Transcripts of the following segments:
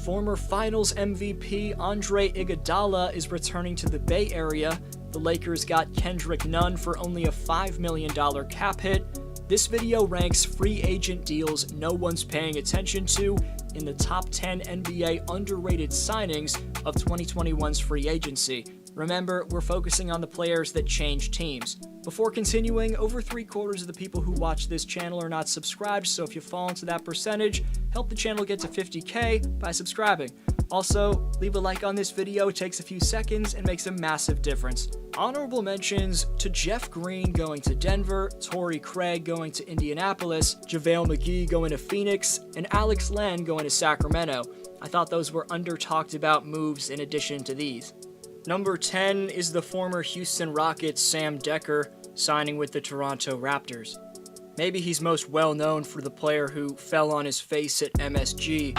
Former Finals MVP Andre Iguodala is returning to the Bay Area. The Lakers got Kendrick Nunn for only a $5 million cap hit. This video ranks free agent deals no one's paying attention to in the top 10 NBA underrated signings of 2021's free agency. Remember, we're focusing on the players that change teams. Before continuing, over 3/4 of the people who watch this channel are not subscribed, so if you fall into that percentage, help the channel get to 50K by subscribing. Also, leave a like on this video, it takes a few seconds and makes a massive difference. Honorable mentions to Jeff Green going to Denver, Torrey Craig going to Indianapolis, JaVale McGee going to Phoenix, and Alex Len going to Sacramento. I thought those were under-talked about moves in addition to these. Number 10 is the former Houston Rockets Sam Dekker signing with the Toronto Raptors. Maybe he's most well known for the player who fell on his face at MSG.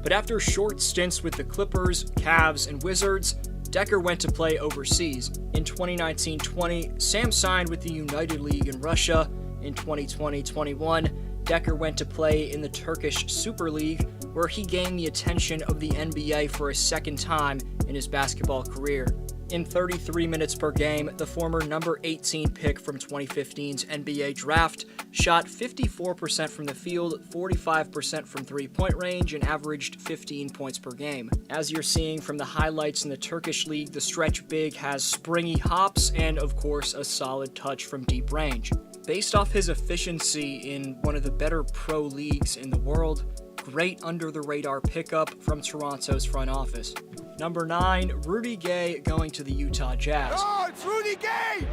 But after short stints with the Clippers, Cavs, and Wizards, Dekker went to play overseas. In 2019-20, Sam signed with the United League in Russia. In 2020-21, Dekker went to play in the Turkish Super League, where he gained the attention of the NBA for a second time in his basketball career. In 33 minutes per game, the former number 18 pick from 2015's NBA draft shot 54% from the field, 45% from three-point range, and averaged 15 points per game. As you're seeing from the highlights in the Turkish league, the stretch big has springy hops and, of course, a solid touch from deep range. Based off his efficiency in one of the better pro leagues in the world, great under-the-radar pickup from Toronto's front office. Number 9, Rudy Gay going to the Utah Jazz. No, it's Rudy Gay!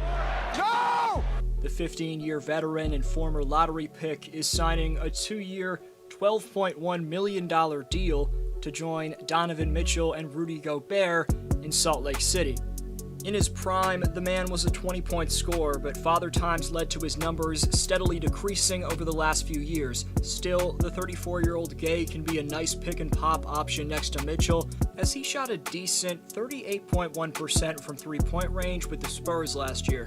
No! The 15-year veteran and former lottery pick is signing a 2-year, $12.1 million deal to join Donovan Mitchell and Rudy Gobert in Salt Lake City. In his prime, the man was a 20-point scorer, but Father Times led to his numbers steadily decreasing over the last few years. Still, the 34-year-old Gay can be a nice pick-and-pop option next to Mitchell, as he shot a decent 38.1% from three-point range with the Spurs last year.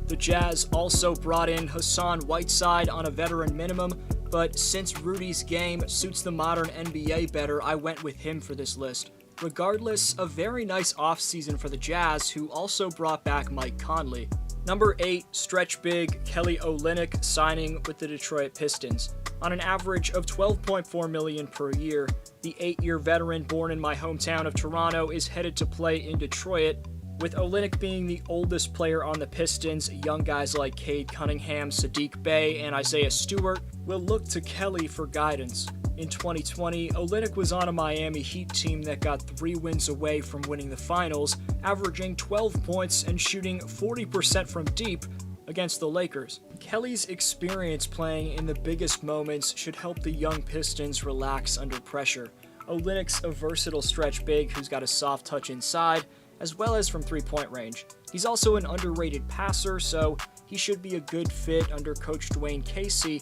The Jazz also brought in Hassan Whiteside on a veteran minimum, but since Rudy's game suits the modern NBA better, I went with him for this list. Regardless, a very nice offseason for the Jazz, who also brought back Mike Conley. Number 8, stretch big Kelly Olynyk signing with the Detroit Pistons. On an average of $12.4 million per year, the 8-year veteran born in my hometown of Toronto is headed to play in Detroit. With Olynyk being the oldest player on the Pistons, young guys like Cade Cunningham, Sadiq Bey, and Isaiah Stewart will look to Kelly for guidance. In 2020, Olynyk was on a Miami Heat team that got 3 wins away from winning the finals, averaging 12 points and shooting 40% from deep against the Lakers. Kelly's experience playing in the biggest moments should help the young Pistons relax under pressure. Olynyk's a versatile stretch big who's got a soft touch inside, as well as from three-point range. He's also an underrated passer, so he should be a good fit under Coach Dwayne Casey,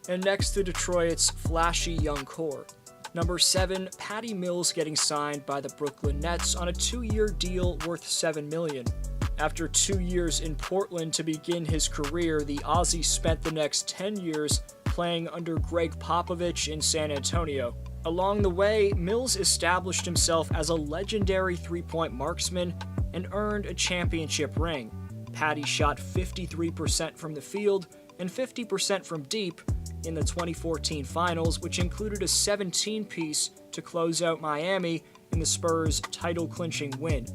and next to Detroit's flashy young core. Number 7, Patty Mills getting signed by the Brooklyn Nets on a 2-year deal worth $7 million. After 2 years in Portland to begin his career, the Aussie spent the next 10 years playing under Greg Popovich in San Antonio. Along the way, Mills established himself as a legendary three-point marksman and earned a championship ring. Patty shot 53% from the field and 50% from deep in the 2014 finals, which included a 17-piece to close out Miami in the Spurs' title-clinching win.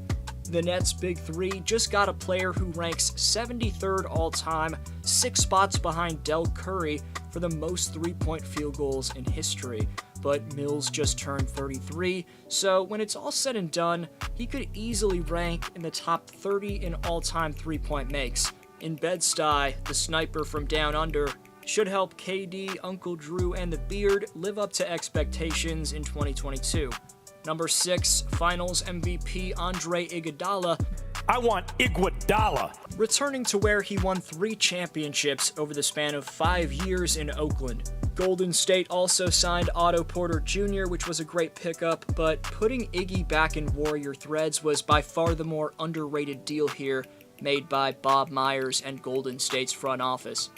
The Nets' Big Three just got a player who ranks 73rd all-time, 6 spots behind Del Curry for the most three-point field goals in history. But Mills just turned 33, so when it's all said and done, he could easily rank in the top 30 in all-time three-point makes. In Bed-Stuy, the sniper from down under should help KD, Uncle Drew, and the Beard live up to expectations in 2022. Number 6, Finals MVP Andre Iguodala. I want Iguodala. Returning to where he won 3 championships over the span of 5 years in Oakland. Golden State also signed Otto Porter Jr., which was a great pickup, but putting Iggy back in Warrior threads was by far the more underrated deal here, made by Bob Myers and Golden State's front office.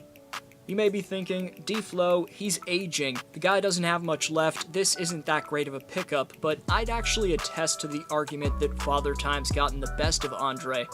You may be thinking, D-Flow, he's aging. The guy doesn't have much left. This isn't that great of a pickup, but I'd actually attest to the argument that Father Time's gotten the best of Andre.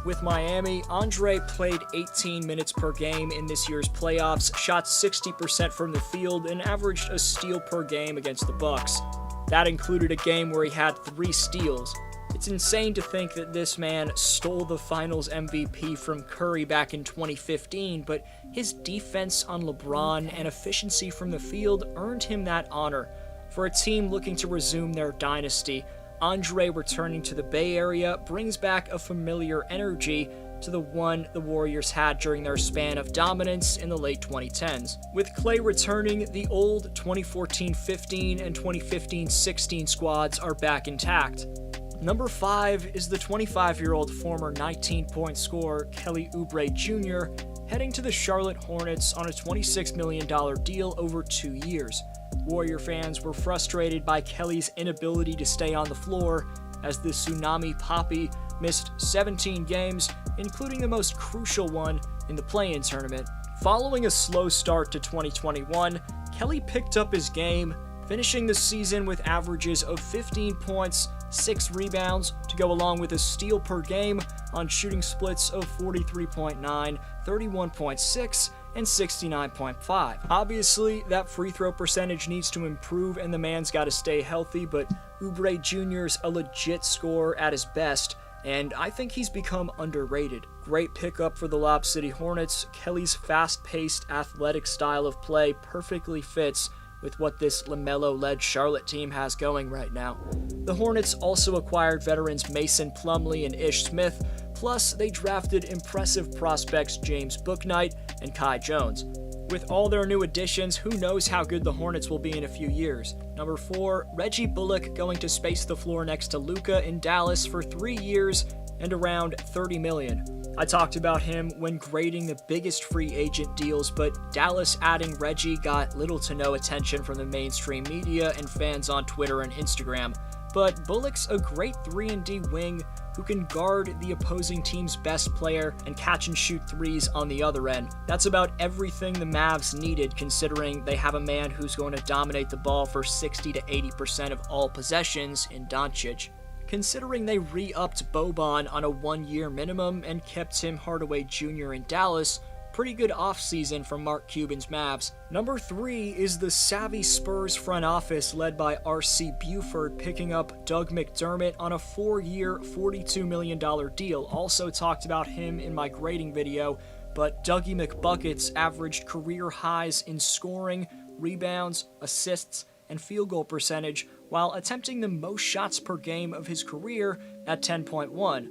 With Miami, Andre played 18 minutes per game in this year's playoffs, shot 60% from the field, and averaged a steal per game against the Bucks. That included a game where he had 3 steals. It's insane to think that this man stole the Finals MVP from Curry back in 2015, but his defense on LeBron and efficiency from the field earned him that honor. For a team looking to resume their dynasty, Andre returning to the Bay Area brings back a familiar energy to the one the Warriors had during their span of dominance in the late 2010s. With Klay returning, the old 2014-15 and 2015-16 squads are back intact. Number 5 is the 25-year-old former 19-point scorer Kelly Oubre Jr., heading to the Charlotte Hornets on a $26 million deal over 2 years. Warrior fans were frustrated by Kelly's inability to stay on the floor, as the Tsunami Poppy missed 17 games, including the most crucial one in the play-in tournament. Following a slow start to 2021, Kelly picked up his game, finishing the season with averages of 15 points, 6 rebounds, to go along with a steal per game on shooting splits of 43.9, 31.6, and 69.5. Obviously, that free throw percentage needs to improve and the man's got to stay healthy, but Oubre Jr.'s a legit scorer at his best, and I think he's become underrated. Great pickup for the Lob City Hornets. Kelly's fast-paced, athletic style of play perfectly fits with what this LaMelo-led Charlotte team has going right now. The Hornets also acquired veterans Mason Plumlee and Ish Smith, plus they drafted impressive prospects James Bouknight and Kai Jones. With all their new additions, who knows how good the Hornets will be in a few years. Number 4, Reggie Bullock going to space the floor next to Luka in Dallas for 3 years and around $30 million. I talked about him when grading the biggest free agent deals, but Dallas adding Reggie got little to no attention from the mainstream media and fans on Twitter and Instagram. But Bullock's a great 3-and-D wing who can guard the opposing team's best player and catch and shoot threes on the other end. That's about everything the Mavs needed, considering they have a man who's going to dominate the ball for 60 to 80% of all possessions in Doncic. Considering they re-upped Boban on a 1-year minimum and kept Tim Hardaway Jr. in Dallas, pretty good offseason from Mark Cuban's Mavs. Number 3 is the savvy Spurs front office led by R.C. Buford picking up Doug McDermott on a 4-year, $42 million deal. Also talked about him in my grading video, but Dougie McBuckets averaged career highs in scoring, rebounds, assists, and field goal percentage while attempting the most shots per game of his career at 10.1.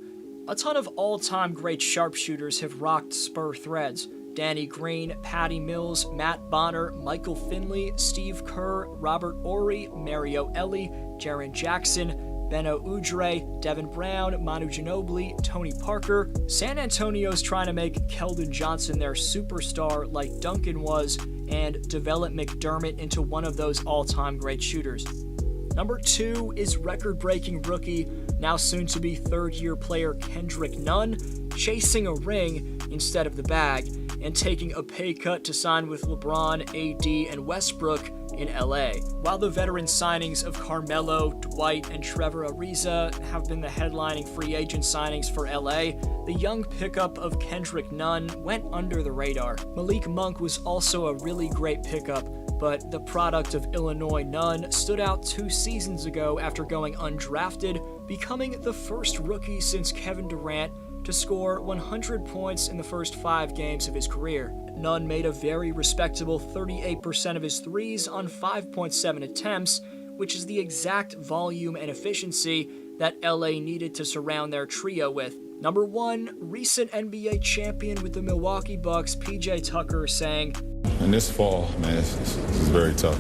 A ton of all-time great sharpshooters have rocked Spur threads. Danny Green, Patty Mills, Matt Bonner, Michael Finley, Steve Kerr, Robert Horry, Mario Elie, Jaren Jackson, Beno Udre, Devin Brown, Manu Ginobili, Tony Parker. San Antonio's trying to make Keldon Johnson their superstar like Duncan was and develop McDermott into one of those all-time great shooters. Number 2 is record-breaking rookie, now soon-to-be third-year player Kendrick Nunn, chasing a ring instead of the bag, and taking a pay cut to sign with LeBron, AD, and Westbrook in LA. While the veteran signings of Carmelo, Dwight, and Trevor Ariza have been the headlining free agent signings for LA, the young pickup of Kendrick Nunn went under the radar. Malik Monk was also a really great pickup, but the product of Illinois Nunn stood out 2 seasons ago after going undrafted, becoming the first rookie since Kevin Durant to score 100 points in the first 5 games of his career. Nunn made a very respectable 38% of his threes on 5.7 attempts, which is the exact volume and efficiency that LA needed to surround their trio with. Number 1, recent NBA champion with the Milwaukee Bucks, PJ Tucker, saying, "In this fall, man, it's very tough.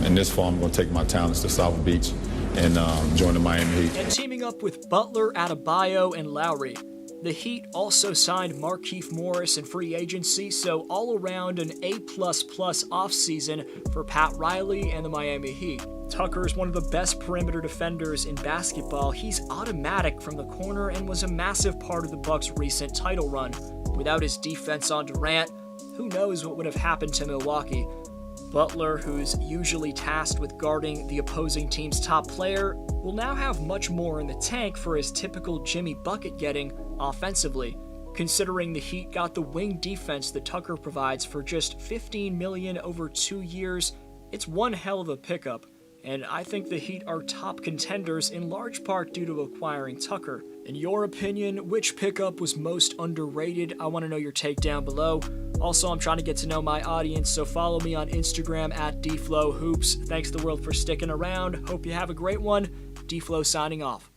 In this fall, I'm going to take my talents to South Beach and join the Miami Heat." And teaming up with Butler, Adebayo, and Lowry. The Heat also signed Markieff Morris in free agency, so all around an A++ offseason for Pat Riley and the Miami Heat. Tucker is one of the best perimeter defenders in basketball. He's automatic from the corner and was a massive part of the Bucks' recent title run. Without his defense on Durant, who knows what would have happened to Milwaukee. Butler, who's usually tasked with guarding the opposing team's top player, will now have much more in the tank for his typical Jimmy bucket getting offensively. Considering the Heat got the wing defense that Tucker provides for just $15 million over 2 years, it's one hell of a pickup, and I think the Heat are top contenders in large part due to acquiring Tucker. In your opinion, which pickup was most underrated? I want to know your take down below. Also, I'm trying to get to know my audience, so follow me on Instagram at DFlowHoops. Thanks the world for sticking around. Hope you have a great one. DFlow signing off.